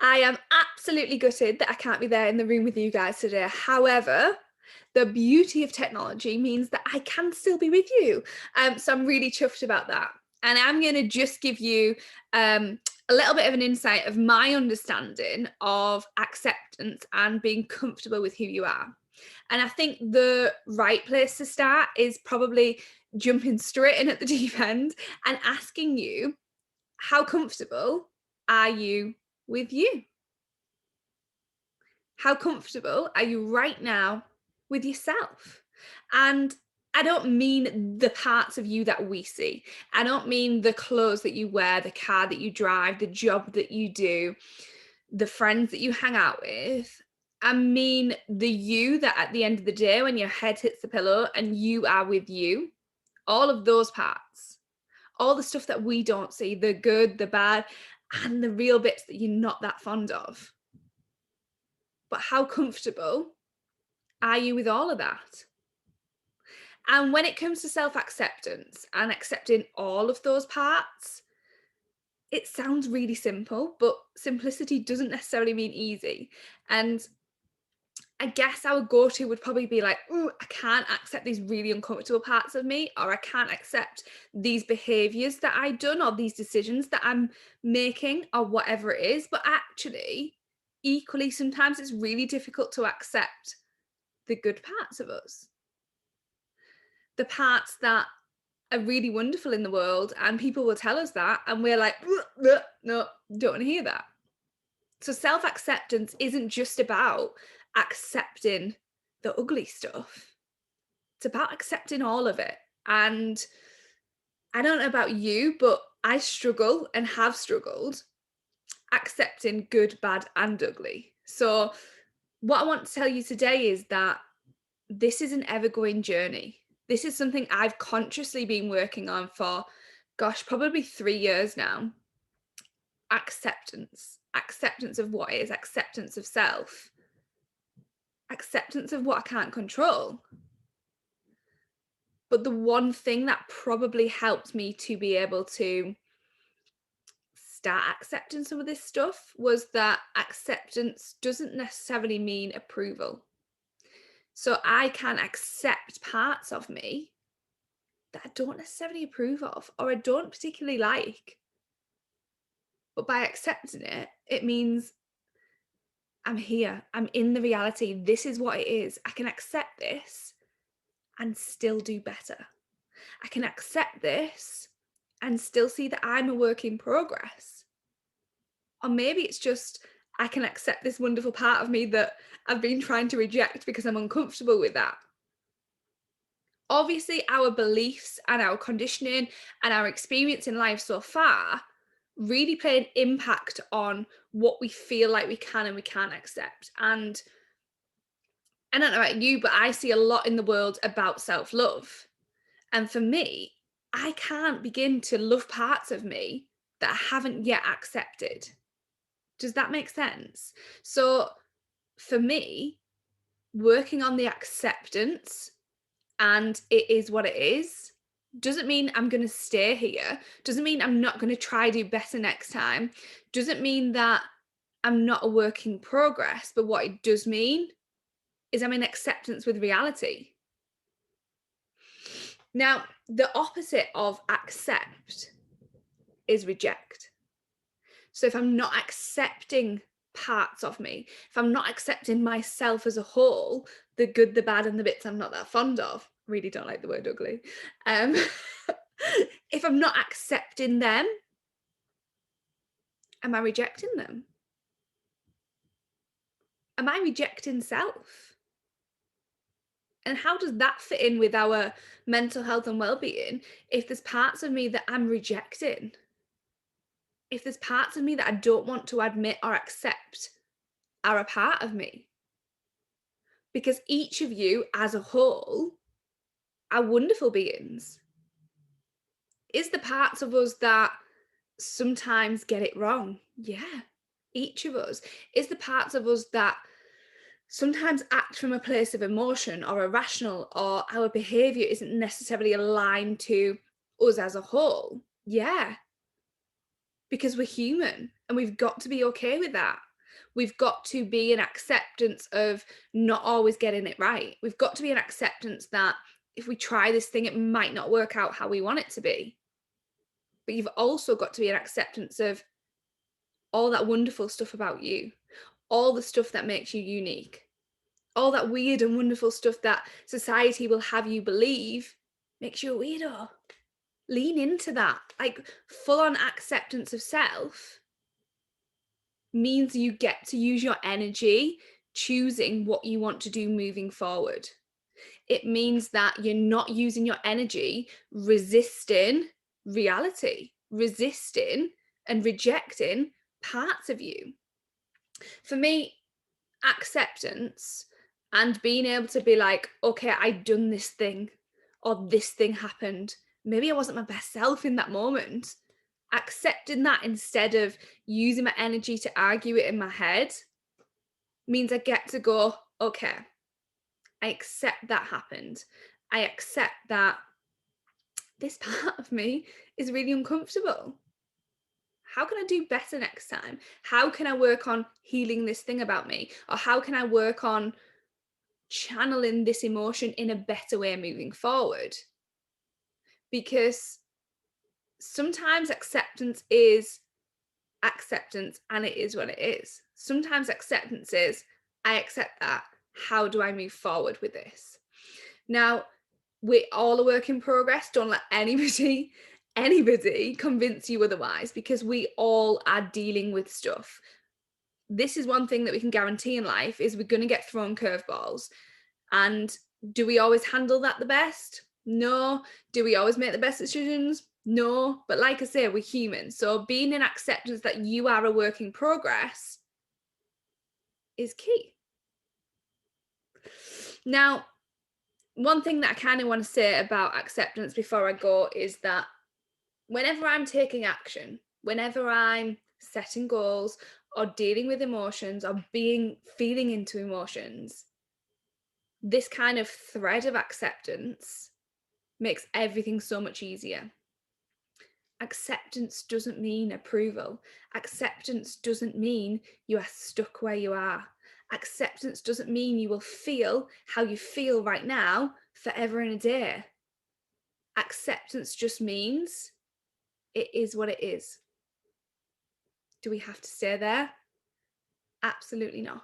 I am absolutely gutted that I can't be there in the room with you guys today. However, the beauty of technology means that I can still be with you. So I'm really chuffed about that. And I'm going to just give you a little bit of an insight of my understanding of acceptance and being comfortable with who you are. And I think the right place to start is probably jumping straight in at the deep end and asking you, how comfortable are you with you? How comfortable are you right now with yourself? And I don't mean the parts of you that we see. I don't mean the clothes that you wear, the car that you drive, the job that you do, the friends that you hang out with. I mean the you that at the end of the day, when your head hits the pillow and you are with you, all of those parts, all the stuff that we don't see, the good, the bad, and the real bits that you're not that fond of. But how comfortable are you with all of that? And when it comes to self acceptance and accepting all of those parts, it sounds really simple, but simplicity doesn't necessarily mean easy. And I guess our go to would probably be like, "Ooh, I can't accept these really uncomfortable parts of me, or I can't accept these behaviors that I've done, or these decisions that I'm making, or whatever it is." But actually, equally, sometimes it's really difficult to accept the good parts of us, the parts that are really wonderful in the world, and people will tell us that, and we're like, "Ugh, ugh, no, don't want to hear that." So self acceptance isn't just about accepting the ugly stuff, it's about accepting all of it. And I don't know about you, but I struggle and have struggled accepting good, bad, and ugly. So, what I want to tell you today is that this is an ever going journey. This is something I've consciously been working on for, gosh, probably 3 years now. Acceptance of what is, acceptance of self, acceptance of what I can't control. But the one thing that probably helped me to be able to start accepting some of this stuff was that acceptance doesn't necessarily mean approval. So I can accept parts of me that I don't necessarily approve of or I don't particularly like. But by accepting it, it means I'm here. I'm in the reality. This is what it is. I can accept this and still do better. I can accept this and still see that I'm a work in progress. Or maybe it's just I can accept this wonderful part of me that I've been trying to reject because I'm uncomfortable with that. Obviously, our beliefs and our conditioning and our experience in life so far really play an impact on what we feel like we can and we can't accept. And I don't know about you, but I see a lot in the world about self love. And for me, I can't begin to love parts of me that I haven't yet accepted. Does that make sense? So for me, working on the acceptance and it is what it is doesn't mean I'm going to stay here, doesn't mean I'm not going to try do better next time, doesn't mean that I'm not a work in progress, but what it does mean is I'm in acceptance with reality. Now, the opposite of accept is reject. So if I'm not accepting parts of me, if I'm not accepting myself as a whole, the good, the bad, and the bits I'm not that fond of, really don't like the word ugly. Um, if I'm not accepting them, am I rejecting them? Am I rejecting self? And how does that fit in with our mental health and well-being if there's parts of me that I'm rejecting? If there's parts of me that I don't want to admit or accept are a part of me? Because each of you as a whole are wonderful beings. Is the parts of us that sometimes get it wrong? Yeah, each of us. Is the parts of us that sometimes act from a place of emotion or irrational, or our behavior isn't necessarily aligned to us as a whole? Yeah, because we're human and we've got to be okay with that. We've got to be an acceptance of not always getting it right. We've got to be an acceptance that if we try this thing, it might not work out how we want it to be. But you've also got to be an acceptance of all that wonderful stuff about you, all the stuff that makes you unique, all that weird and wonderful stuff that society will have you believe makes you a weirdo. Lean into that. Like, full on acceptance of self means you get to use your energy choosing what you want to do moving forward. It means that you're not using your energy resisting reality, resisting and rejecting parts of you. For me, acceptance and being able to be like, okay, I've done this thing, or this thing happened. Maybe I wasn't my best self in that moment. Accepting that instead of using my energy to argue it in my head means I get to go, okay, I accept that happened. I accept that this part of me is really uncomfortable. How can I do better next time? How can I work on healing this thing about me? Or how can I work on channeling this emotion in a better way moving forward? Because sometimes acceptance is acceptance and it is what it is. Sometimes acceptance is, I accept that. How do I move forward with this? Now, we're all a work in progress. Don't let anybody convince you otherwise, because we all are dealing with stuff. This is one thing that we can guarantee in life, is we're going to get thrown curveballs. And do we always handle that the best? No. Do we always make the best decisions? No. But like I say, we're human. So being in acceptance that you are a work in progress is key. Now, one thing that I kind of want to say about acceptance before I go is that whenever I'm taking action, whenever I'm setting goals or dealing with emotions or feeling into emotions, this kind of thread of acceptance makes everything so much easier. Acceptance doesn't mean approval. Acceptance doesn't mean you are stuck where you are. Acceptance doesn't mean you will feel how you feel right now forever and a day. Acceptance just means it is what it is. Do we have to stay there? Absolutely not.